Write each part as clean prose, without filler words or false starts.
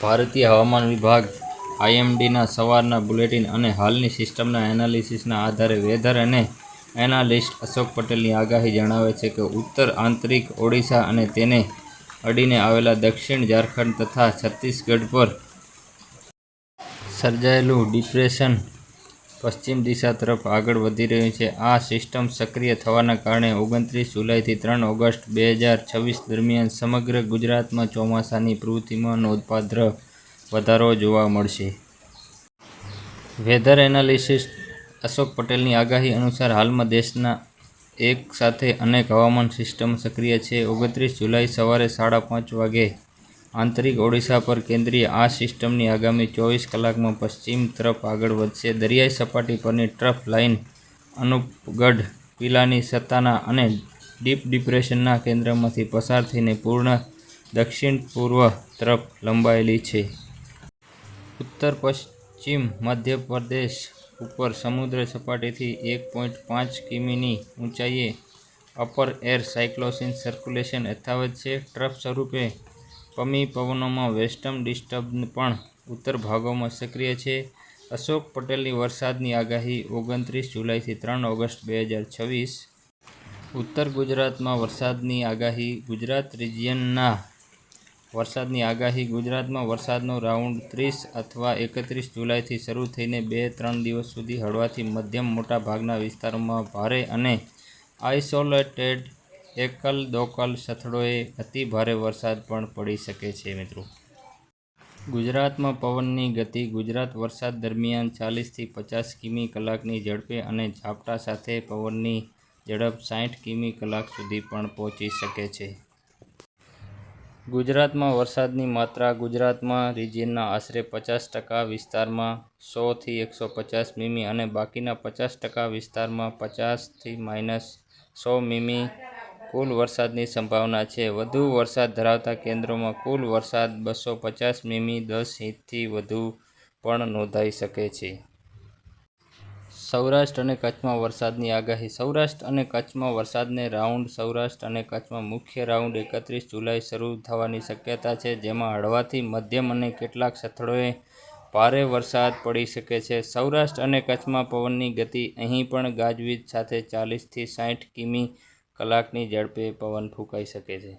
ભારતીય હવામાન વિભાગ આઈએમડીના સવારના બુલેટિન અને હાલની સિસ્ટમના એનાલિસિસના આધારે વેધર અને એનાલિસ્ટ અશોક પટેલની આગાહી જણાવે છે કે ઉત્તર આંતરિક ઓડિશા અને તેને અડીને આવેલા દક્ષિણ ઝારખંડ તથા છત્તીસગઢ પર સર્જાયેલું ડિપ્રેશન પશ્ચિમ દિશા તરફ આગળ વધી રહ્યું છે. આ સિસ્ટમ સક્રિય થવાના કારણે 29 જુલાઈથી 3 ઓગસ્ટ 2026 દરમિયાન સમગ્ર ગુજરાતમાં ચોમાસાની પ્રવૃત્તિમાં નોંધપાત્ર વધારો જોવા મળશે. વેધર એનાલિસ્ટ અશોક પટેલની આગાહી અનુસાર હાલમાં દેશના એક સાથે અનેક હવામાન સિસ્ટમો સક્રિય છે. 29 જુલાઈ સવારે 5:30 વાગે આંતરિક ઓડિશા પર કેન્દ્રીય આ સિસ્ટમની આગામી 24 કલાકમાં પશ્ચિમ તરફ આગળ વધશે. દરિયાઈ સપાટી પરની ટ્રફ લાઇન અનુપગઢ, પીલાની સતાના અને ડીપ ડિપ્રેશનના કેન્દ્રમાંથી પસાર થઈને પૂર્ણ દક્ષિણ-પૂર્વ તરફ લંબાયેલી છે. ઉત્તર-પશ્ચિમ મધ્યપ્રદેશ ઉપર સમુદ્ર સપાટીથી 1.5 કિમીની ઊંચાઈએ અપર એર સાયક્લોનિક સર્ક્યુલેશન યથાવત છે. ટ્રફ સ્વરૂપે પમી પવનોમાં વેસ્ટર્ન ડિસ્ટર્બન્સ પણ ઉત્તર ભાગોમાં સક્રિય છે. અશોક પટેલની વરસાદની આગાહી 29 જુલાઈથી 3 ઓગસ્ટ 2026. ઉત્તર ગુજરાતમાં વરસાદની આગાહી. ગુજરાત રિજિયનના વરસાદની આગાહી. ગુજરાતમાં વરસાદનો રાઉન્ડ 30 અથવા 31 જુલાઈથી શરૂ થઈને 2-3 દિવસ સુધી હળવાથી મધ્યમ મોટા ભાગના વિસ્તારોમાં ભારે અને આઇસોલેટેડ એકલ-દોકલ સ્થળોએ અતિ ભારે વરસાદ પણ પડી શકે છે. મિત્રો, ગુજરાતમાં પવનની ગતિ. ગુજરાત વરસાદ દરમિયાન 40થી 50 કિમી કલાકની ઝડપે અને ઝાપટા સાથે પવનની ઝડપ 60 કિમી કલાક સુધી પણ પહોંચી શકે છે. ગુજરાતમાં વરસાદની માત્રા. ગુજરાતમાં રિજિયનના આશરે 50% વિસ્તારમાં 100થી 150 મીમી અને બાકીના 50% વિસ્તારમાં 50થી -100 મીમી કુલ વરસાદની સંભાવના છે. વધુ વરસાદ ધરાવતા કેન્દ્રોમાં કુલ વરસાદ 250 મીમી 10 ઇંચથી વધુ પણ નોંધાઈ શકે છે. સૌરાષ્ટ્ર અને કચ્છમાં વરસાદની આગાહી. સૌરાષ્ટ્ર અને કચ્છમાં વરસાદને રાઉન્ડ. સૌરાષ્ટ્ર અને કચ્છમાં મુખ્ય રાઉન્ડ 31 જુલાઈ શરૂ થવાની શક્યતા છે, જેમાં હળવાથી મધ્યમ અને કેટલાક સ્થળોએ ભારે વરસાદ પડી શકે છે. સૌરાષ્ટ્ર અને કચ્છમાં પવનની ગતિ. અહીં પણ ગાજવીજ સાથે 40થી 60 કિમી કલાકની ઝડપે પવન ફૂંકાઈ શકે છે.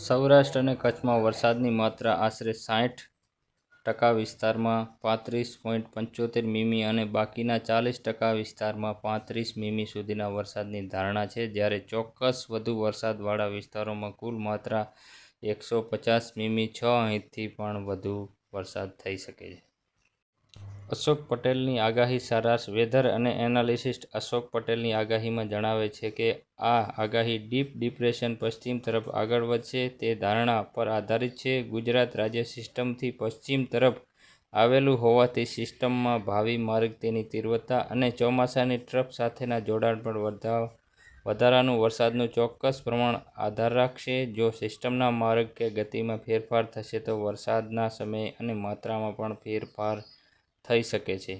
સૌરાષ્ટ્ર અને કચ્છમાં વરસાદની માત્રા. આશરે 60% વિસ્તારમાં 35.75 મીમી અને બાકીના 40% વિસ્તારમાં 35 મીમી સુધીના વરસાદની ધારણા છે. જ્યારે ચોક્કસ વધુ વરસાદવાળા વિસ્તારોમાં કુલ માત્રા 150 મીમી 6 ઇંચથી પણ વધુ વરસાદ થઈ શકે છે. અશોક પટેલની આગાહી સારાંશ. વેધર અને એનાલિસ્ટ અશોક પટેલની આગાહીમાં જણાવે છે કે આ આગાહી ડીપ ડિપ્રેશન પશ્ચિમ તરફ આગળ વધશે તે ધારણા પર આધારિત છે. ગુજરાત રાજ્ય સિસ્ટમથી પશ્ચિમ તરફ આવેલું હોવાથી સિસ્ટમમાં ભાવિ માર્ગ, તેની તીવ્રતા અને ચોમાસાની ટ્રફ સાથેના જોડાણ પર વધારાનું વરસાદનું ચોક્કસ પ્રમાણ આધાર રાખશે. જો સિસ્ટમના માર્ગ કે ગતિમાં ફેરફાર થશે તો વરસાદના સમય અને માત્રામાં પણ ફેરફાર થઈ શકે છે.